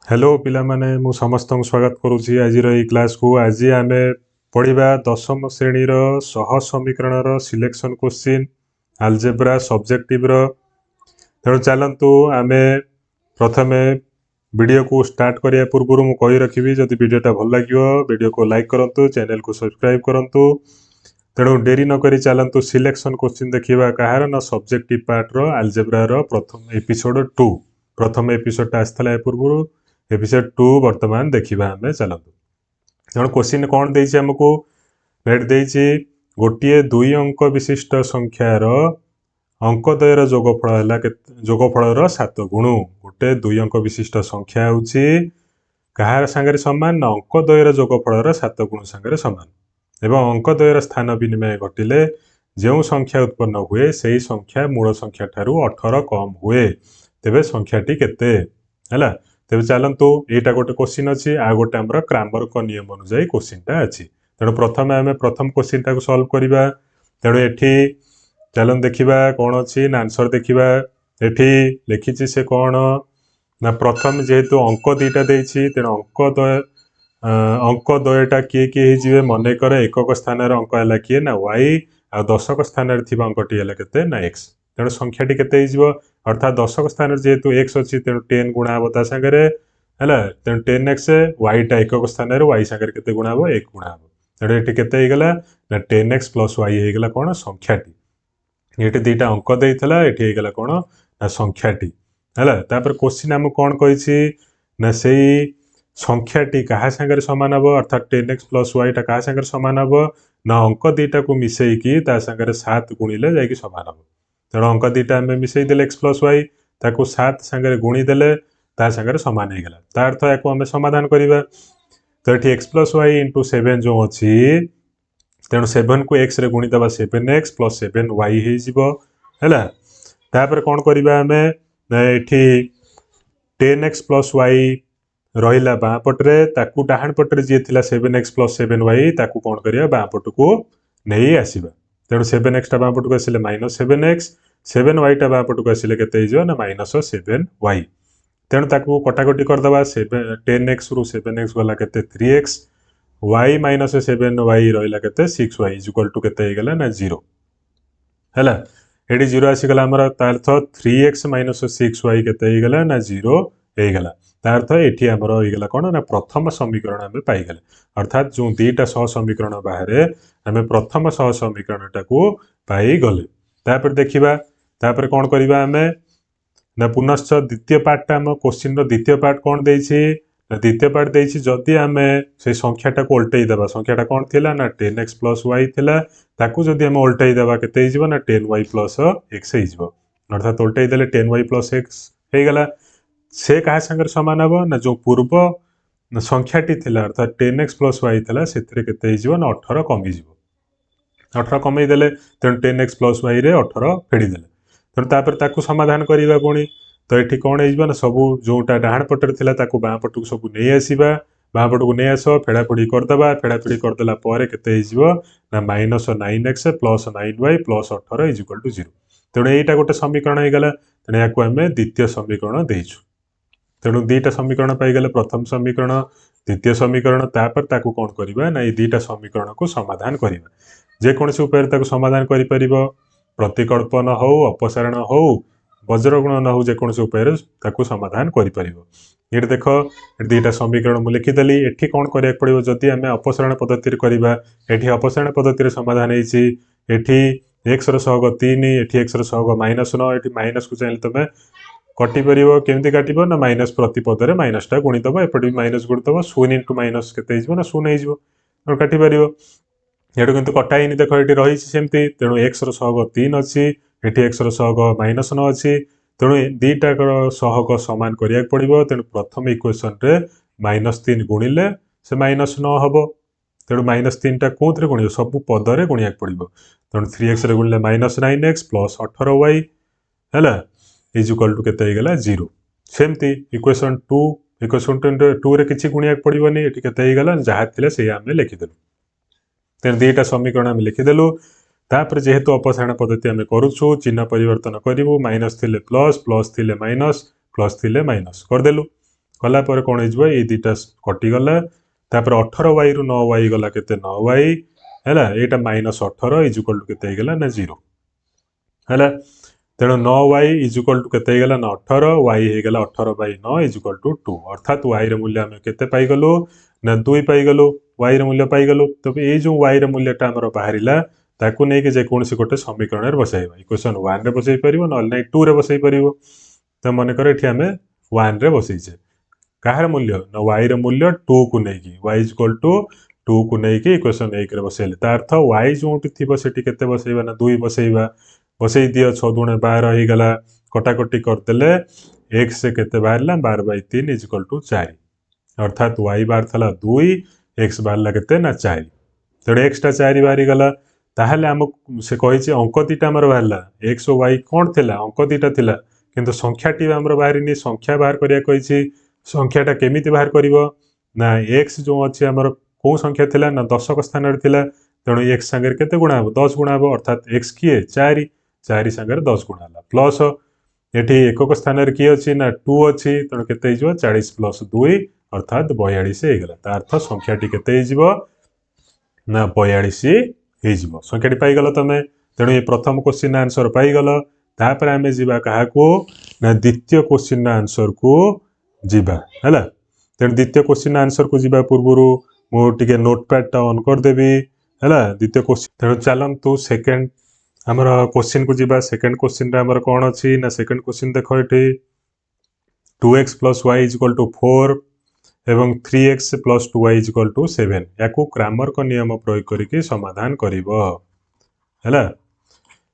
Hello पिला माने मु समस्त स्वागत करुच्ची आज क्लास को। आज आम पढ़ा दशम श्रेणी सह समीकरण सिलेक्शन क्वेश्चन आलजेब्रा सब्जेक्टिव तेणु चलतु आम प्रथम वीडियो को स्टार्ट करने पूर्व मुझे कही रखी जदि वीडियोटा भल लगे वीडियो को लाइक करूँ, चैनल को सब्सक्राइब करूँ। तेणु डेरी नक चलतु सिलेक्शन क्वेश्चन देखा कहार ना सब्जेक्टिव पार्टर आलजेब्रा प्रथम एपिसोड 2 प्रथम एपिसोडटा आसाला पूर्व एपिसोड 2 वर्तमान देखा आम चलतु। तेणु क्वेश्चन कौन देछि हमको नेट देछि गोटे 2 अंक विशिष्ट संख्यार अंकद्वयर जोगफल है जोगफल 7 गुण। गोटे 2 अंक विशिष्ट संख्या होछि कहार सांगरे समान ना अंकद्वयर जोगफल 7 गुण सांगरे समान एवं अंकद्वयर स्थान विनिमय घटिले जो संख्या उत्पन्न हुए से संख्या मूल संख्या ठारू 18 कम हुए तेबे संख्याटी केते हैला। तेज चलतु यहाँ गोटे क्वेश्चन अच्छी आ गोटे आम क्रामर को नियम अनुजाई क्वेश्चनटा अच्छी। तेणु प्रथम आम प्रथम क्वेश्चनटा को सॉल्व करवा। तेणु एठी चलन देखा कौन अच्छी ना आंसर देखा एठी लिखी से कौन ना प्रथम जेहेतु अंक दुईटा देछि तेणु अंक द्वयटा किए किए हो मनकर एकक स्थान अंक है किए ना वाई आ दशक स्थान अंकटी है केते ना एक्स। तेणु संख्याटी केते हो अर्थात दशक स्थान जेहेतु एक्स अच्छी तेणु 10 गुणा हम ता सागरे है तेणु 10x वाईटा एकक स्थान वाई सागर केते गुणा हम 1 गुणा हम। तेणु ये केते होगला ना 10x प्लस वाई होगला कौन संख्याटी। ये दुईटा अंक देइथला एठी होगला कौन ना संख्याटी है। तापर क्वेश्चन आम कौन कही ना से संख्याटी क्या सागर सामान हम अर्थात 10x प्लस वाईटा क्या सागर सामान हम ना अंक दुईटा को मिसेकी ता सागर 7 गुणिले जाकि सामान हम। तेणु अंक दुईटा आम मिसेदेले एक्स प्लस वाई ताकू 7 सागर गुणीदेले ता सागर सामान होगला। ता अर्थ या आम समाधान करवा। तो ये एक्स प्लस वाई इंटू 7 जो अच्छी तेणु 7 को X ray गुणीदेवा 7x plus 7 Y है। तापर कौन करवा आम एठी 10x प्लस वाई रहा बाँ पटे ताकू डाहाण पटे जी थी 7x प्लस 7 वाई ताकू कौन करिया बाँ पट को नहीं आसवा। तेणु 7x टा बाँ पट को आसिले -7x 7 वाईटा बाँ पट को आसिले केते ना -7y। तेणु ताकू कटाकटी करदे 10x रु 7x गला केते 3x y -7y रहा केते 6y इक्वल टू केते गला ना 0 है। ये 0 आसीगला आमर अर्थ 3x - 6y केते गला ना 0 होगला। तार्थ ये आमर होगला कौन ना प्रथम समीकरण आम पाईगले अर्थात जो दुईटा सह समीकरण बाहर आम प्रथम सह समीकरणटा को पाईगले। तापर देखा तापर कौन करवा आम ना पुनश्च द्वितीय पार्टा आम क्वेश्चन द्वितीय पार्ट कौन देछि ना द्वितीय पार्ट देछि जदि आम से संख्याटा को उल्टाई देबा संख्याटा कौन थिला ना 10x प्लस वाई थिला ताकू जदि आम उल्टाई देबा केते हिजबो ना 10y प्लस x हिजबो अर्थात उल्टाई देले 10y प्लस x हेगला। से क्या सागर सामान हम ना जो पूर्व संख्याटी थिला अर्थात 10x प्लस वाई थिला सेथिरे केते हिजबो ना 18 कमी जिवो 18 कमी देले तेणु 10x प्लस वाई रे 18 फेड़ी देले। तेणु तापर ताकू समाधान करवा पुणी। तो ये कौन हो सबू जोटा डाहाण पटर थिला ताकू बाँ पट को सब नहीं आसवा बाँ पट को नहीं आस फेड़ाफेड़ी करदे फेड़ाफेड़ी करदेला केते ना -9x plus 9y plus 18 is equal to 0। तेणु यहाँ गोटे समीकरण होगला। तेणु या आम द्वितीय समीकरण देचु। तेणु दुईटा समीकरण पाईगले प्रथम समीकरण द्वितीय समीकरण तापर ताकू कौन करवा ना ये दुईटा समीकरण को समाधान करवा। जेकोसी उपाय समाधान कर प्रतिकल्पन हो अपसारण हो वज्रगुण न हो जेकोसी उपाय समाधान कर। ये देख दुईटा समीकरण मुझे लिखिदेली एठी कौन करा पड़ो जदि आम अपसारण पद्धति करवा एठी अपसारण पद्धति समाधान होती एक्स सहग 3 एठी एक्स सहग -9 एठी माइनस को चाहिए तुम कटिपर केमती काटब ना माइनस प्रतिपदे माइनसटा गुणीदब एपटे भी माइनस गुणीदब 0 इंटू माइनस के ना 0 हो काटिपर ये कितु कटाई देख ये रही सेमती। तेणु एक्स सहग 3 अच्छी एटी एक्स सहग -9 अच्छी तेणु दुईटा सहग सामान करा पड़ो। तेणु प्रथम इक्वेशन रे -3 गुणिले से -9 हम तेणु -3 टा कौन गुण सब पदरे गुणिया पड़ो। तेणु 3x गुणिले -9x प्लस 18y है इज इक्वल टू केते होगला 0। सेमती इक्वेशन 2 रे किसी गुणिया पड़ोनी ये केते होगला जहाँ थिले से आम लिखिदेलु। तेणु दुईटा समीकरण आम लिखिदेलु। तापर जेहेतु अपसारण पद्धति आम करुचु चिन्ह परिवर्तन करूँ माइनस थिले प्लस प्लस थिले माइनस प्लस थिले माइनस करदेलु। कला पर कौन हो ये दुटा कटिगला तापर 18y रु 9y गला केते 9y हैला एटा -18 इज इक्वल टू केते गला ना 0 हैला तेणु 9y इज इक्वल टू केते गला ना 18 y हे गला 18/9 इज इक्वल टू 2 अर्थात y रे मूल्य हम केते पाई गलो ना 2 पाई गलो y रे मूल्य पाई गलो तो ये जो y रे मूल्यटा हमर बाहरिला ताकू नै के जे कोनसी गोटे समीकरण रे बसाइबा इक्वेशन 1 रे बसाई परिबो न नै 2 रे बसाई परिबो तो मन करे एठी हमें 1 रे बसाइछे काहर मूल्य न y रे मूल्य 2 को नै की y इज इक्वल टू 2 को नै की इक्वेशन 1 रे बसाइले ता अर्थ y जोंटी थिबो सेठी केते बसाइबा ना 2 बसाइबा बसाई दियो 6 दुणे 12 हे गला कटाकटी करदेले x से केते बाहरला 12/3 इज इक्वल टू 4 अर्थात y बार थला 2 x बाहरला केते ना 4 तेडे x टा 4 बाहरी गला ताहले हम से कहिछि अंक दिटा हमर बाहरला x और y कोन थिला अंक दिटा थिला किंतु संख्याटी हमर बाहरिनी संख्या बाहर करिया कहिछि संख्याटा केमिति बाहर करिवो ना x जो अछि हमर को संख्या थिला ना 10 को स्थान रे थिला तेणु x संगे केते गुणा हो 10 गुणा हो अर्थात x किए 4 4 संगे 10 गुणा हला प्लस एठी एकक स्थान रे की अछि ना 2 अछि तेणु केते हिजो 40 प्लस 2 अर्थात 42 हे गेला ता अर्थ संख्याटी केते हिजो ना 42 हेजिबो संख्याटी पाई गलो तमे तेणु ये प्रथम क्वेश्चन आंसर पाई गलो तापर आमे जिबा काहाको ना द्वितीय क्वेश्चन आंसर को जिबा हला तेणु द्वितीय क्वेश्चन आंसर को जिबा पूर्वरु मो टिके नोटपैड टा ऑन कर देबी हला द्वितीय क्वेश्चन तेणु चलंतु सेकंड हमर क्वेश्चन को जिबा सेकंड क्वेश्चन रे हमर कोन अछि ना सेकंड क्वेश्चन देखो एठी 2x + y = 4 एवं 3x + 2y = 7 याकू क्रैमर को नियम प्रयोग करके समाधान करिवो हैला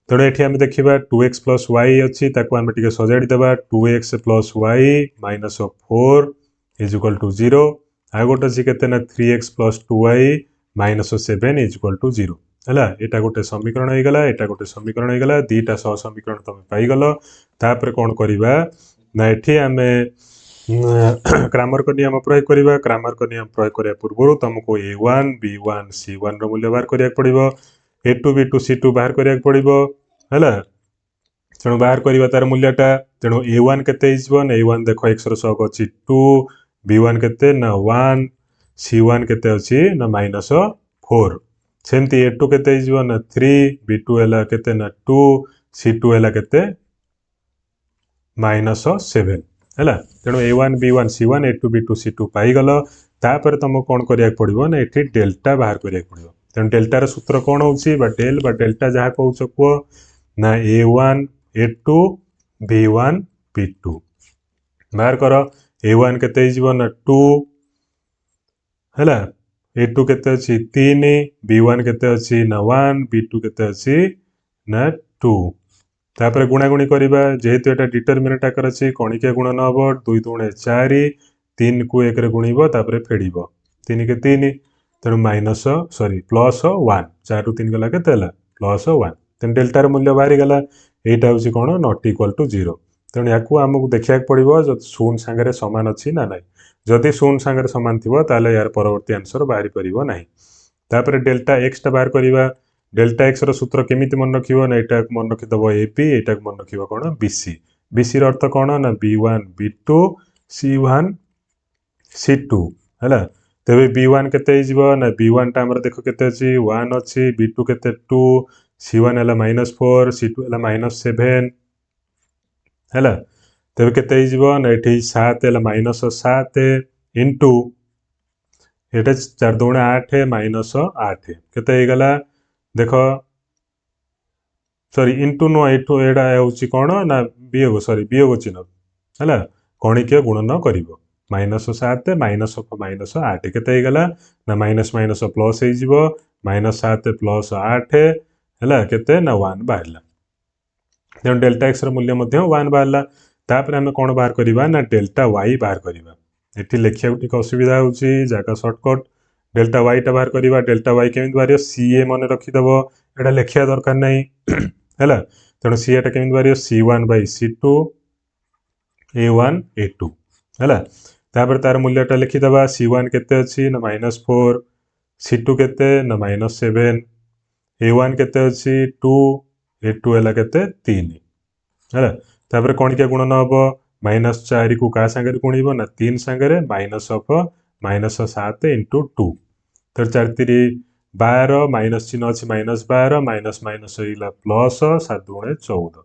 तेणु एठी हम देखिबा 2x + y अछि ताकू हम टिके सजाडी देबा 2x + y - 4 = 0 आ गोटे अछि केते ना 3x + 2y - 7 = 0 हैला एटा गोटे समीकरण हे गला एटा गोटे समीकरण हे गला दीटा सह समीकरण तमे पाई गलो तापर कोन करिबा ना एठी हमें क्रैमर को नियम प्रयोग करिबा क्रैमर को नियम प्रयोग करिया पूर्व तुमको a1 b1 c1 रो मूल्य बाहर करिया पड़िबो a2 b2 c2 बाहर करिया पड़िबो हैला तेणु बाहर करिबा तार मूल्यटा तेणु a1 केते हिजबो ना a1 देखो x रो सक अछि 2 b1 केते ना 1 c1 केते अछि ना -4 सेमती a2 केते हिजबो ना 3 b2 हला केते ना 2 c2 हला केते -7 हैला तेणु a1 b1 c1 a2 b2 c2 पाई गलो तापर तुम कोन करिया पड़िबो ना एठी डेल्टा बाहर करिया पड़िबो तेणु डेल्टा रो सूत्र कोन होउची बा डेल बा डेल्टा जहा कहउछ को ना a1 a2 b1 b2 बाहर करो a1 केते हिजबो ना 2 हैला a2 केते अछि 3 b1 केते अछि ना 1 b2 केते अछि ना 2 तापर गुणागुणी करिबा जेहेतु एटा डिटरमिनेंट आकर अछि कणिका गुणन हबो 2 दुणे 4 3 को 1 रे गुणिबो तापर फेडिबो 3 के 3 तेणु प्लस 1 4 रु 3 गला केते हला प्लस 1 तेन डेल्टा र मूल्य बाहरी गला एटा होछि कोन नॉट इक्वल टू 0 तेणु याकू हमकु देखिया पड़िबो ज शून्य संगे समान अछि ना नै जदि शून्य संगे समान थिबो ताले यार परवर्ती आंसर बाहरी परिबो नाही तापर डेल्टा x टा बाहर करिबा डेल्टा x रो सूत्र केमिति मन रखिबो ना एटा मन रखि दबो ab एटा मन रखिबो कोन bc bc रो अर्थ कोन ना b1 b2 c1 c2 हैला तबे b1 केते हिजबो ना b1 टा हमर देखो केते अछि 1 अछि b2 केते 2 c1 हला -4 c2 हला -7 हैला तबे केते हिजबो ना एठी 7 हला -7 इनटू एटा 4 दुणे 8 -8 केते हे गला देखो सॉरी इनटू नो एटो एडा होची कोन ना वियोग सॉरी वियोग चिन्ह हैला कणिक गुणन करिवो -7 -8 केते हे गला ना माइनस माइनस प्लस हे जिवो -7 + 8 हैला केते ना 1 बाहरला तेणु डेल्टा x रो मूल्य मध्ये 1 बाहरला तापर हम कोन बाहर करिबा ना डेल्टा y बाहर करिबा एठी लेखिया टिक असुविधा होची जाका शॉर्टकट डेल्टा y टा बाहर करिबा डेल्टा y केमित बारियो ca मन रखि दबो एटा लेखिया दरकार नै हैला तेणु ca टा केमित बारियो c1/c2 a1 a2 हैला तापर तार मूल्य टा लिखि दबा c1 केते अछि ना -4 c2 केते ना -7 a1 केते अछि 2 a2 हला केते 3 हैला तापर कणिका गुणन हबो -4 को क्या सांगे गुणिब ना 3 सांगे माइनस ऑफ -7 इंटू 2 तो 4 3 12 माइनस चिन्ह अच्छी -12 माइनस माइनस होगा प्लस 7 गुणे 14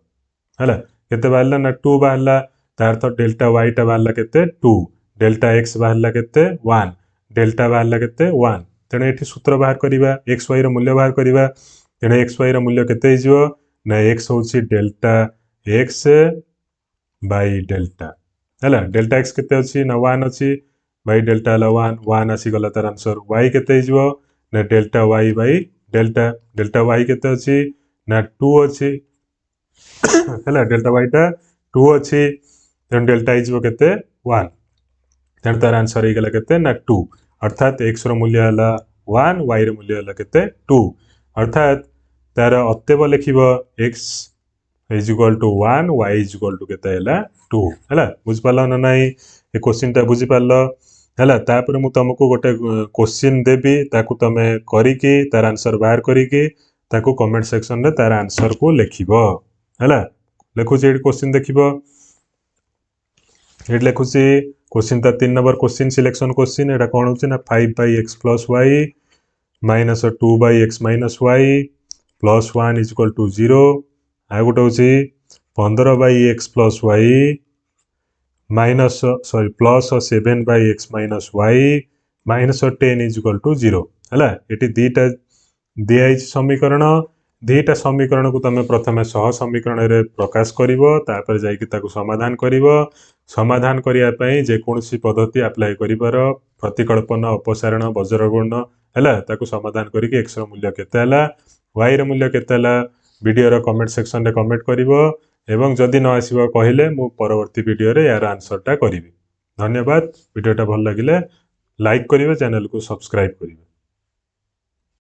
है केते बाहर ना 2 बाहर तार तो डेल्टा वाई टा बाहर के 2 डेल्टा एक्स बाहर के 1 डेल्टा बाहर के 1 तेणु ये सूत्र बाहर करवा एक्स वाई मूल्य बाहर करवा तेणु एक्स वाई मूल्य केते ना एक्स हूँ डेल्टा एक्स बाई डेल्टा है डेल्टा एक्स केते अच्छी ना 1 अच्छी बाई डेल्टा है 1 1 आसीगला तार आंसर वाई केते ना delta y by delta delta y केते अच्छी ना 2 अच्छी है डेल्टा वाई टा 2 अच्छी तेणु डेल्टा केते 1 तेणु तार आंसर होगा केते ना 2 अर्थात एक्स मूल्य है 1 वाई मूल्य है केते 2 अर्थात तार अतएव लिख x is equal to 1 y is equal to केते है 2 है बुझिपार ना ना ये क्वेश्चन टा बुझिपार है तापर मु तुमको गोटे क्वेश्चन देवी ताकू तमे करिकी तार आंसर बाहर करिकी ताकू कमेंट सेक्शन रे तार आंसर को लिखिबो है लिखुची ये क्वेश्चन देखिबो ये लिखुची क्वेश्चन ता 3 नंबर क्वेश्चन सिलेक्शन क्वेश्चन एटा कोन होची ना 5/x + y minus 2/x - y plus 1 is equal to 0 आ गोटे होची 15/x + y minus sorry plus 7/x - y minus 10 is equal to 0 है ये दीटा दिखाई समीकरण दीटा समीकरण को तुम प्रथम सह समीकरण रे प्रकाश कर जाकि समाधान कर समाधान करने जेकोसी पद्धति आप्लाय कर प्रतिकल्पन अपसारण वज्रगुण है समाधान करके एक्स मूल्य केते वाई र मूल्य केते वीडियो कमेंट सेक्शन रे कमेंट करिवो एवं जदि न आसीबो कहिले मु परवर्ती वीडियो रे यार आंसर टा करिवि। धन्यवाद। वीडियो टा भल लागिले लाइक करिवे चैनल को सब्सक्राइब करिवे।